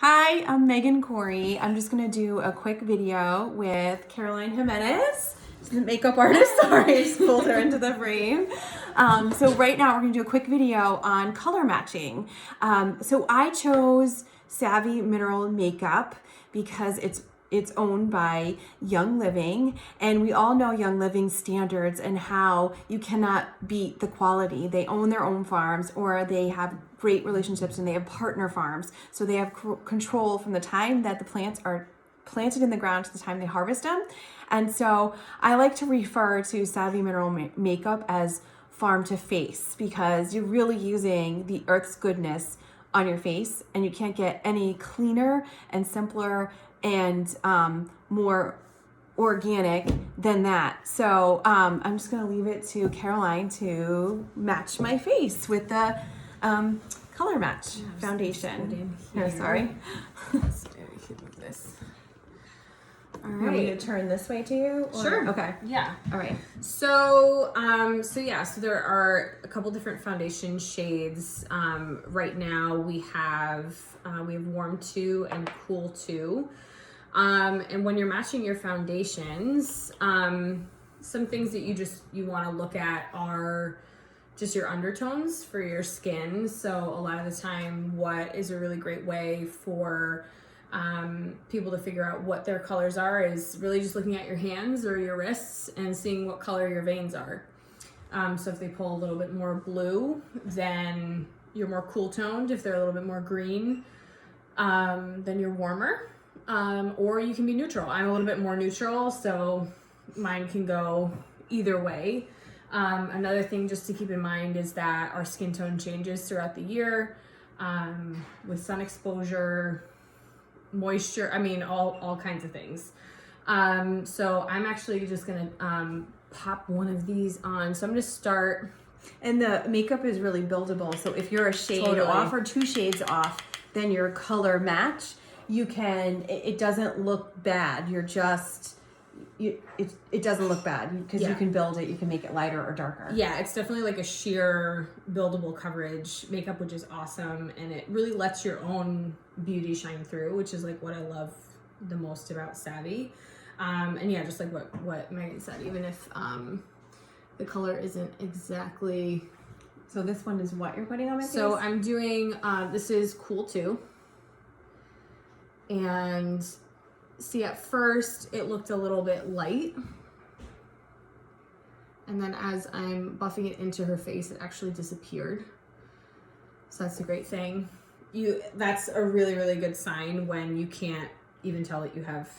Hi, I'm Megan Corey. I'm just gonna do a quick video with Caroline Jimenez. She's the makeup artist. Sorry, I just pulled her into the frame. So right now we're gonna do a quick video on color matching. So I chose Savvy Mineral Makeup because it's owned by Young Living, and we all know Young Living standards and how you cannot beat the quality. They own their own farms, or they have great relationships and they have partner farms. So they have control from the time that the plants are planted in the ground to the time they harvest them. And so I like to refer to Savvy Mineral Makeup as farm to face, because you're really using the earth's goodness on your face, and you can't get any cleaner and simpler and more organic than that. So I'm just gonna leave it to Caroline to match my face with the color match foundation. Here, sorry. This. All right. Want me to turn this way to you? Or? Sure. Okay. Yeah. All right. So there are a couple different foundation shades. Right now we have warm 2 and cool 2. And when you're matching your foundations, some things that you want to look at are just your undertones for your skin. So a lot of the time, what is a really great way for people to figure out what their colors are is really just looking at your hands or your wrists and seeing what color your veins are. So if they pull a little bit more blue, then you're more cool toned. If they're a little bit more green, then you're warmer. Or you can be neutral. I'm a little bit more neutral, so mine can go either way. Another thing just to keep in mind is that our skin tone changes throughout the year, with sun exposure, moisture, all kinds of things. So I'm actually just gonna pop one of these on. So I'm gonna start. And the makeup is really buildable. So if you're a shade off or 2 shades off, then your color match, it doesn't look bad. It doesn't look bad because you can build it. You can make it lighter or darker. Yeah, it's definitely like a sheer buildable coverage makeup, which is awesome. And it really lets your own beauty shine through, which is like what I love the most about Savvy. And yeah, just like what Megan said, even if the color isn't exactly. So this one is what you're putting on my face? So I'm doing, this is Cool 2. And see, at first it looked a little bit light, and then as I'm buffing it into her face, it actually disappeared. So that's a great thing. That's a really, really good sign when you can't even tell that you have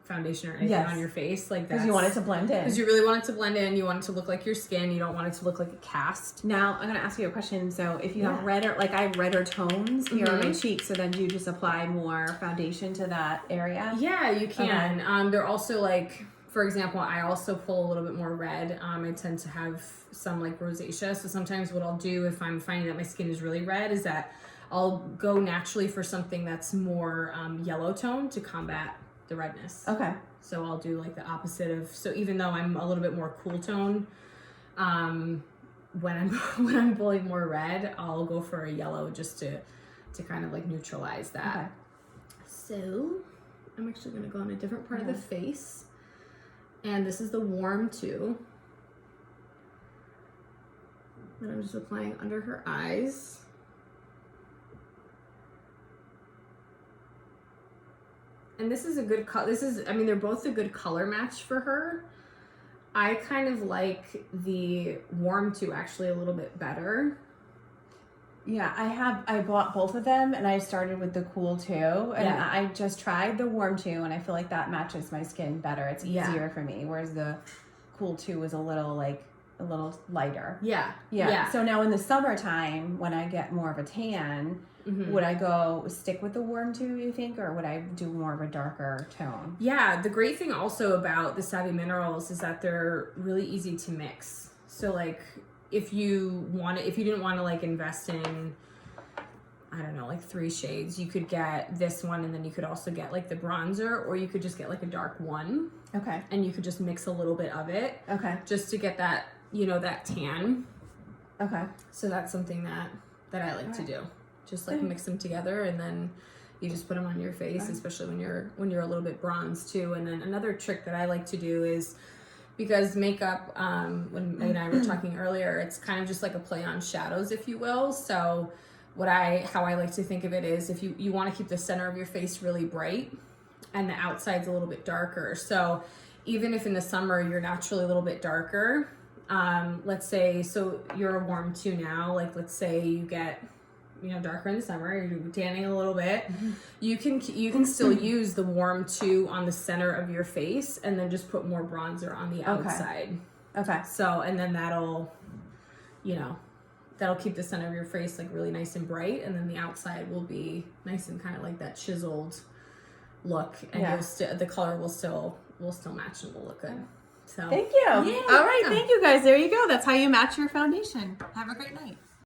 foundation or anything on your face. Like that, because you want it to blend in. Because you really want it to blend in. You want it to look like your skin. You don't want it to look like a cast. Now I'm gonna ask you a question. So if you have redder, like I have redder tones here on my cheeks, so then do you just apply more foundation to that area? Yeah, you can. Okay. They're also like, for example, I also pull a little bit more red. I tend to have some like rosacea. So sometimes what I'll do if I'm finding that my skin is really red is that I'll go naturally for something that's more yellow tone to combat the redness. Okay. So I'll do like the opposite of, so even though I'm a little bit more cool tone, when I'm pulling more red, I'll go for a yellow just to kind of like neutralize that. Okay. So I'm actually gonna go on a different part of the face. And this is the warm 2. And I'm just applying under her eyes. And this is a good color. They're both a good color match for her. I kind of like the warm 2 actually a little bit better. Yeah, I bought both of them, and I started with the cool 2, and I just tried the warm 2, and I feel like that matches my skin better. It's easier for me, whereas the cool 2 is a little lighter. Yeah. So now in the summertime, when I get more of a tan, would I stick with the warm 2, you think, or would I do more of a darker tone? Yeah, the great thing also about the Savvy Minerals is that they're really easy to mix. So like if you didn't want to like invest in, I don't know, like 3 shades, you could get this one, and then you could also get like the bronzer, or you could just get like a dark one. Okay. And you could just mix a little bit of it. Okay. Just to get that, that tan. Okay. So that's something that I like to do. Just like mix them together, and then You just put them on your face, especially when you're a little bit bronzed too. And then another trick that I like to do is, because makeup, when Meg and I were talking earlier, it's kind of just like a play on shadows, if you will. So how I like to think of it is, if you want to keep the center of your face really bright and the outside's a little bit darker. So even if in the summer you're naturally a little bit darker, let's say, so you're a warm 2 now, like let's say you get, darker in the summer, you're tanning a little bit, you can still use the warm 2 on the center of your face and then just put more bronzer on the outside. Okay. So, and then that'll keep the center of your face like really nice and bright, and then the outside will be nice and kind of like that chiseled look, and the color will still match and will look good. So thank you. Yeah. All right, thank you guys. There you go. That's how you match your foundation. Have a great night.